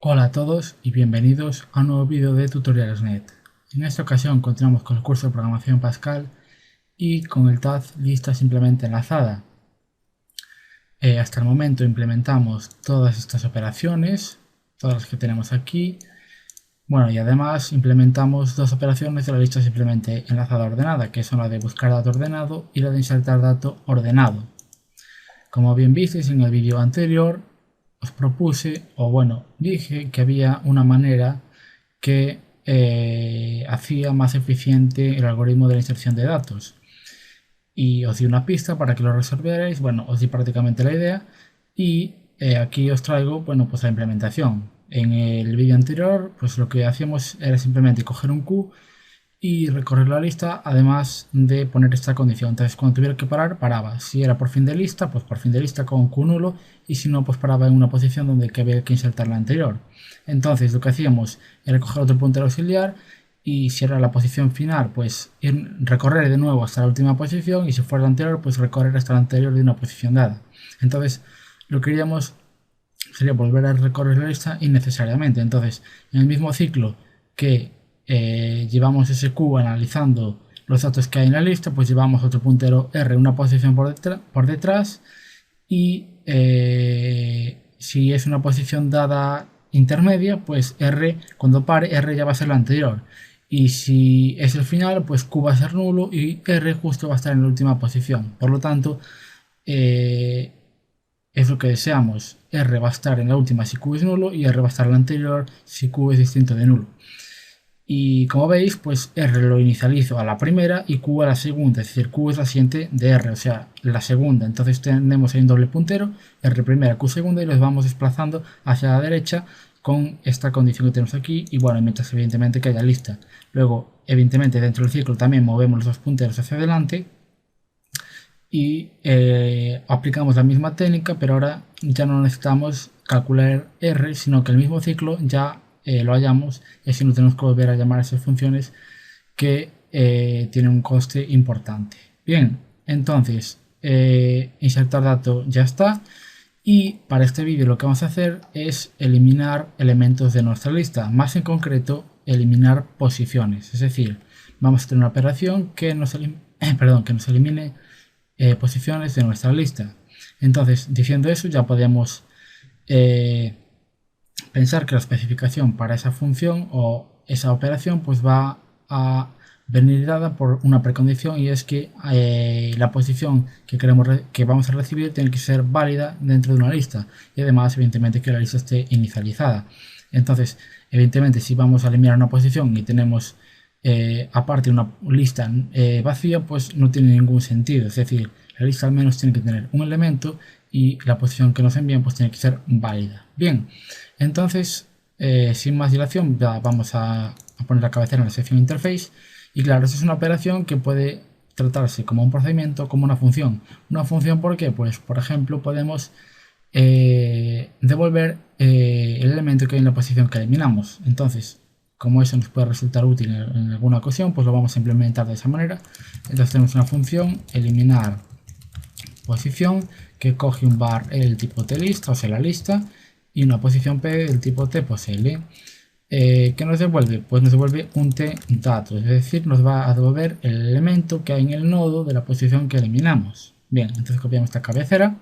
Hola a todos y bienvenidos a un nuevo vídeo de Tutoriales.net. En esta ocasión continuamos con el curso de programación Pascal y con el tag lista simplemente enlazada. Hasta el momento implementamos todas estas operaciones, todas las que tenemos aquí. Bueno, y además implementamos dos operaciones de la lista simplemente enlazada ordenada, que son la de buscar dato ordenado y la de insertar dato ordenado. Como bien visteis en el vídeo anterior, os propuse, o bueno, dije que había una manera que hacía más eficiente el algoritmo de la inserción de datos. Y os di una pista para que lo resolvierais. Bueno, os di prácticamente la idea y aquí os traigo, bueno, pues la implementación. En el vídeo anterior, pues lo que hacíamos era simplemente coger un Q y recorrer la lista, además de poner esta condición. Entonces, cuando tuviera que parar, paraba. Si era por fin de lista, pues por fin de lista con Q nulo, y si no, pues paraba en una posición donde había que insertar la anterior. Entonces, lo que hacíamos era coger otro puntero auxiliar, y si era la posición final, pues recorrer de nuevo hasta la última posición, y si fuera la anterior, pues recorrer hasta la anterior de una posición dada. Entonces, lo que queríamos sería volver a recorrer la lista innecesariamente. Entonces, en el mismo ciclo que llevamos ese Q analizando los datos que hay en la lista, pues llevamos otro puntero R una posición por detrás y si es una posición dada intermedia, pues R, cuando pare, R ya va a ser la anterior. Y si es el final, pues Q va a ser nulo y R justo va a estar en la última posición. Por lo tanto, es lo que deseamos. R va a estar en la última si Q es nulo y R va a estar en la anterior si Q es distinto de nulo. Y como veis, pues R lo inicializo a la primera y Q a la segunda, es decir, Q es la siguiente de R, o sea, la segunda. Entonces tenemos ahí un doble puntero, R primera, Q segunda, y los vamos desplazando hacia la derecha con esta condición que tenemos aquí, y bueno, mientras evidentemente que haya lista. Luego, evidentemente, dentro del ciclo también movemos los dos punteros hacia adelante y aplicamos la misma técnica, pero ahora ya no necesitamos calcular R, sino que el mismo ciclo ya lo hallamos, y así no tenemos que volver a llamar a esas funciones que tienen un coste importante. Bien, entonces insertar dato ya está, y para este vídeo lo que vamos a hacer es eliminar elementos de nuestra lista, más en concreto eliminar posiciones, es decir, vamos a tener una operación que nos elimine posiciones de nuestra lista. Entonces, diciendo eso, ya podemos pensar que la especificación para esa función o esa operación pues va a venir dada por una precondición, y es que la posición que vamos a recibir tiene que ser válida dentro de una lista, y además evidentemente que la lista esté inicializada. Entonces, evidentemente, si vamos a eliminar una posición y tenemos aparte una lista vacía, pues no tiene ningún sentido. Es decir, la lista al menos tiene que tener un elemento y la posición que nos envían pues tiene que ser válida. Bien, entonces sin más dilación ya vamos a poner la cabecera en la sección interface, y claro, esta es una operación que puede tratarse como un procedimiento, como una función. Una función, ¿por qué? Pues por ejemplo podemos devolver el elemento que hay en la posición que eliminamos. Entonces, como eso nos puede resultar útil en alguna ocasión, pues lo vamos a implementar de esa manera. Entonces tenemos una función eliminar posición que coge un var el tipotlist, o sea la lista, y una posición p del tipo t_l. ¿Qué nos devuelve? Pues nos devuelve un t_dato, es decir, nos va a devolver el elemento que hay en el nodo de la posición que eliminamos. Bien, entonces copiamos esta cabecera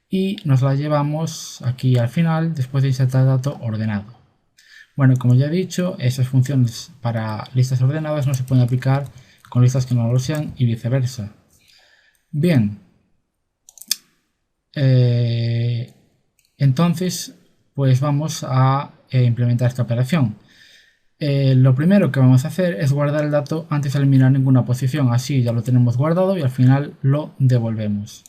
y nos la llevamos aquí al final después de insertar dato ordenado. Bueno, como ya he dicho, esas funciones para listas ordenadas no se pueden aplicar con listas que no lo sean y viceversa. Bien, entonces pues vamos a implementar esta operación. Lo primero que vamos a hacer es guardar el dato antes de eliminar ninguna posición, así ya lo tenemos guardado y al final lo devolvemos.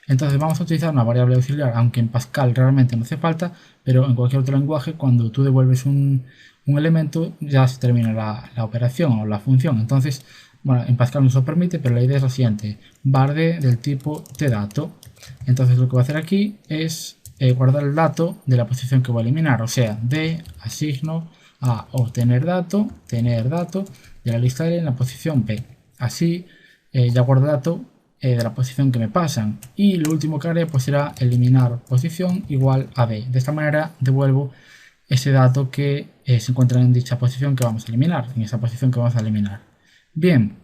Entonces vamos a utilizar una variable auxiliar, aunque en Pascal realmente no hace falta, pero en cualquier otro lenguaje cuando tú devuelves un elemento ya se termina la operación o la función. Entonces, bueno, en Pascal no se lo permite, pero la idea es la siguiente: var del tipo tDato. Entonces lo que voy a hacer aquí es guardar el dato de la posición que voy a eliminar, o sea, de asigno a obtener dato, tener dato de la lista L en la posición P. Así ya guardo el dato de la posición que me pasan, y lo último que haré pues será eliminar posición igual a b. De esta manera devuelvo ese dato que se encuentra en dicha posición que vamos a eliminar, en esa posición que vamos a eliminar. Bien,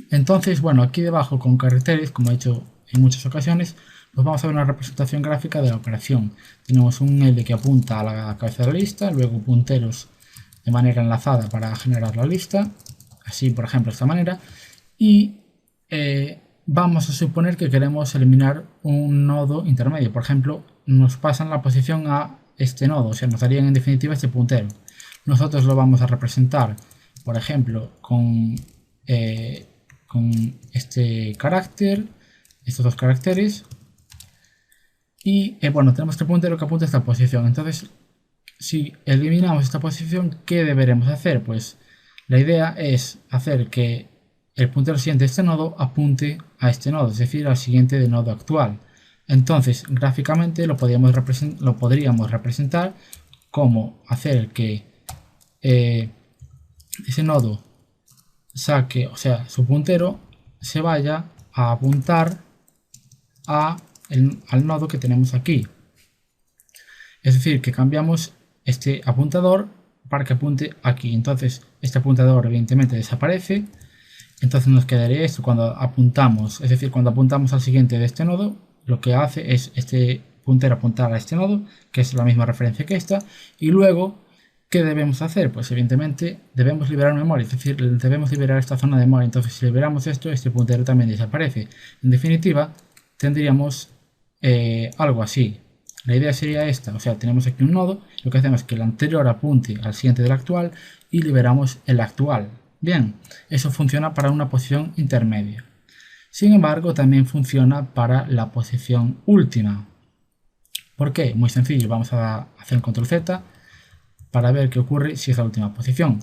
entonces, bueno, aquí debajo con caracteres, como he hecho en muchas ocasiones, pues vamos a ver una representación gráfica de la operación. Tenemos un L que apunta a la cabeza de la lista, luego punteros de manera enlazada para generar la lista, así por ejemplo de esta manera, y vamos a suponer que queremos eliminar un nodo intermedio. Por ejemplo, nos pasan la posición a este nodo, o sea, nos darían en definitiva este puntero. Nosotros lo vamos a representar, por ejemplo, con este carácter, estos dos caracteres, y bueno, tenemos este puntero que apunta a esta posición. Entonces, si eliminamos esta posición, ¿qué deberemos hacer? Pues la idea es hacer que el puntero siguiente de este nodo apunte a este nodo, es decir, al siguiente del nodo actual. Entonces, gráficamente lo podríamos representar como hacer que ese nodo saque, o sea, su puntero se vaya a apuntar al nodo que tenemos aquí. Es decir, que cambiamos este apuntador para que apunte aquí. Entonces, este apuntador evidentemente desaparece. Entonces nos quedaría esto cuando apuntamos, es decir, cuando apuntamos al siguiente de este nodo, lo que hace es este puntero apuntar a este nodo, que es la misma referencia que esta, y luego, ¿qué debemos hacer? Pues evidentemente debemos liberar memoria, es decir, debemos liberar esta zona de memoria. Entonces si liberamos esto, este puntero también desaparece. En definitiva, tendríamos algo así. La idea sería esta, o sea, tenemos aquí un nodo, lo que hacemos es que el anterior apunte al siguiente del actual y liberamos el actual. Bien, eso funciona para una posición intermedia. Sin embargo, también funciona para la posición última. ¿Por qué? Muy sencillo, vamos a hacer un control Z para ver qué ocurre si es la última posición.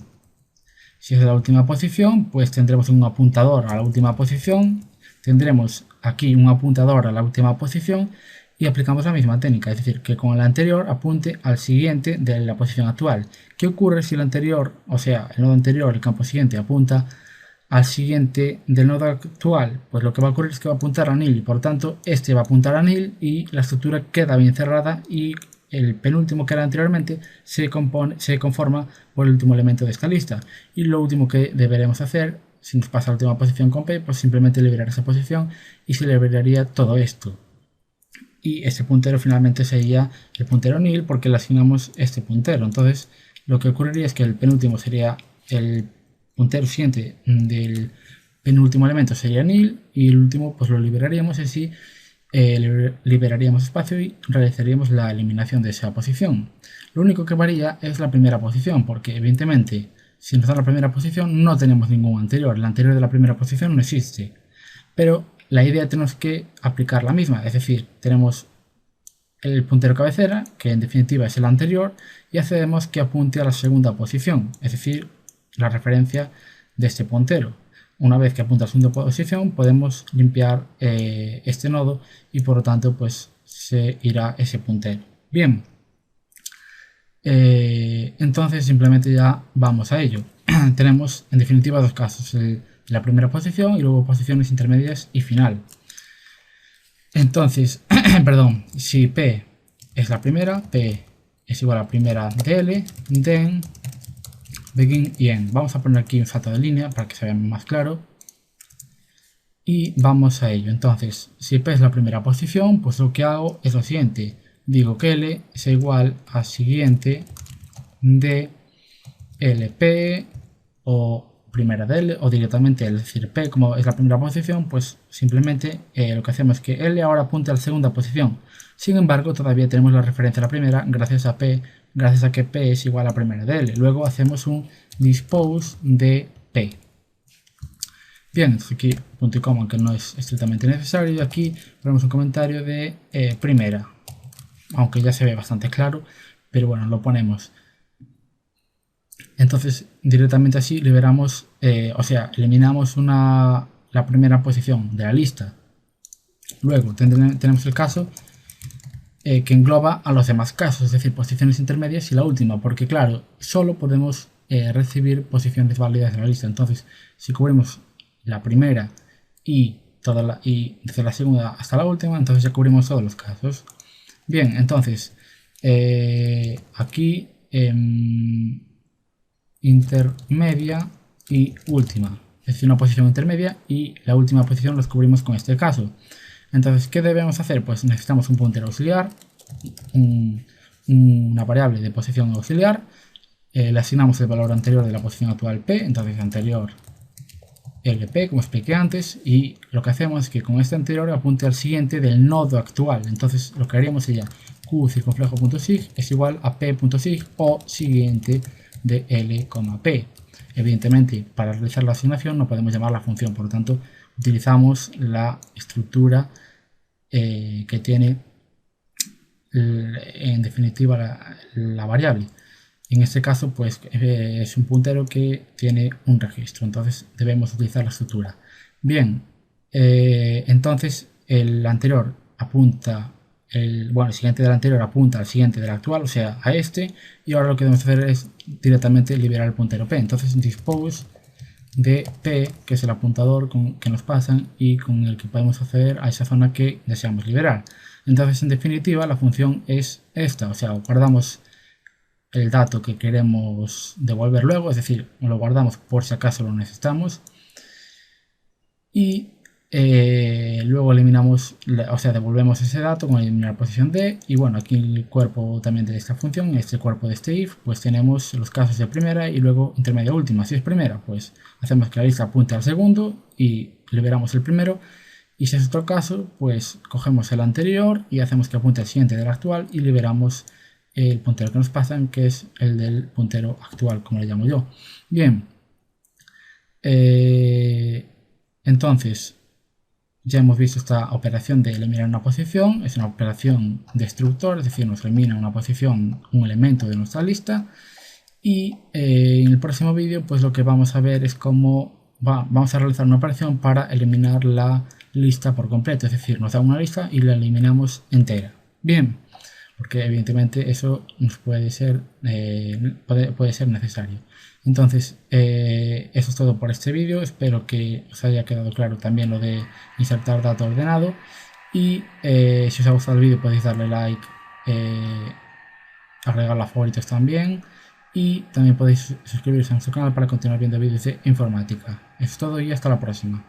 Si es la última posición, pues tendremos un apuntador a la última posición, tendremos aquí un apuntador a la última posición y aplicamos la misma técnica, es decir, que con el anterior apunte al siguiente de la posición actual. ¿Qué ocurre si el anterior, o sea, el nodo anterior, el campo siguiente, apunta al siguiente del nodo actual? Pues lo que va a ocurrir es que va a apuntar a nil y por tanto este va a apuntar a nil y la estructura queda bien cerrada y el penúltimo que era anteriormente se conforma por el último elemento de esta lista. Y lo último que deberemos hacer, si nos pasa la última posición con P, pues simplemente liberar esa posición y se liberaría todo esto. Y ese puntero finalmente sería el puntero nil porque le asignamos este puntero. Entonces lo que ocurriría es que el penúltimo sería el puntero siguiente del penúltimo elemento sería nil y el último pues lo liberaríamos y así liberaríamos espacio y realizaríamos la eliminación de esa posición. Lo único que varía es la primera posición porque evidentemente si nos da la primera posición no tenemos ningún anterior. El anterior de la primera posición no existe. Pero la idea tenemos que aplicar la misma, es decir, tenemos el puntero cabecera, que en definitiva es el anterior, y hacemos que apunte a la segunda posición, es decir, la referencia de este puntero. Una vez que apunta a la segunda posición, podemos limpiar este nodo y por lo tanto pues se irá ese puntero. Bien, entonces simplemente ya vamos a ello. Tenemos en definitiva dos casos, la primera posición y luego posiciones intermedias y final. Entonces, perdón, si P es la primera, P es igual a primera DL, then, begin y end. Vamos a poner aquí un salto de línea para que se vea más claro. Y vamos a ello. Entonces, si P es la primera posición, pues lo que hago es lo siguiente. Digo que L es igual a siguiente de LP o primera de L o directamente, es decir, P como es la primera posición, pues simplemente lo que hacemos es que L ahora apunte a la segunda posición. Sin embargo, todavía tenemos la referencia a la primera gracias a que P es igual a primera de L. Luego hacemos un dispose de P. Bien, entonces aquí punto y coma, aunque no es estrictamente necesario, y aquí ponemos un comentario de primera, aunque ya se ve bastante claro, pero bueno, lo ponemos. Entonces directamente así liberamos, o sea, eliminamos la primera posición de la lista. Luego tenemos el caso que engloba a los demás casos, es decir, posiciones intermedias y la última, porque claro, solo podemos recibir posiciones válidas de la lista. Entonces, si cubrimos la primera y desde la segunda hasta la última, entonces ya cubrimos todos los casos. Bien, entonces aquí intermedia y última. Es decir, una posición intermedia y la última posición lo descubrimos con este caso. Entonces, ¿qué debemos hacer? Pues necesitamos un puntero auxiliar, una variable de posición auxiliar, le asignamos el valor anterior de la posición actual P, entonces anterior LP, como expliqué antes, y lo que hacemos es que con este anterior apunte al siguiente del nodo actual. Entonces lo que haríamos sería q_sig es igual a p.sig o siguiente de L, P. Evidentemente, para realizar la asignación no podemos llamar la función, por lo tanto utilizamos la estructura que tiene en definitiva la variable. En este caso, pues es un puntero que tiene un registro, entonces debemos utilizar la estructura. Bien, entonces el anterior apunta, el siguiente del anterior apunta al siguiente del actual, o sea, a este, y ahora lo que debemos hacer es directamente liberar el puntero P. Entonces dispose de P, que es el apuntador que nos pasan y con el que podemos acceder a esa zona que deseamos liberar. Entonces, en definitiva, la función es esta, o sea, guardamos el dato que queremos devolver luego, es decir, lo guardamos por si acaso lo necesitamos y luego eliminamos, o sea, devolvemos ese dato con eliminar posición D. Y bueno, aquí el cuerpo también de esta función, este cuerpo de este if, pues tenemos los casos de primera y luego intermedia última. Si es primera, pues hacemos que la lista apunte al segundo y liberamos el primero. Y si es otro caso, pues cogemos el anterior y hacemos que apunte al siguiente del actual y liberamos el puntero que nos pasan, que es el del puntero actual, como le llamo yo. Bien, entonces ya hemos visto esta operación de eliminar una posición. Es una operación destructor, es decir, nos elimina una posición, un elemento de nuestra lista. Y en el próximo vídeo, pues lo que vamos a ver es cómo vamos a realizar una operación para eliminar la lista por completo, es decir, nos da una lista y la eliminamos entera. Bien, porque evidentemente eso nos puede ser necesario. Entonces, eso es todo por este vídeo. Espero que os haya quedado claro también lo de insertar dato ordenado. Y si os ha gustado el vídeo podéis darle like, agregarlo a favoritos también. Y también podéis suscribiros a nuestro canal para continuar viendo vídeos de informática. Eso es todo y hasta la próxima.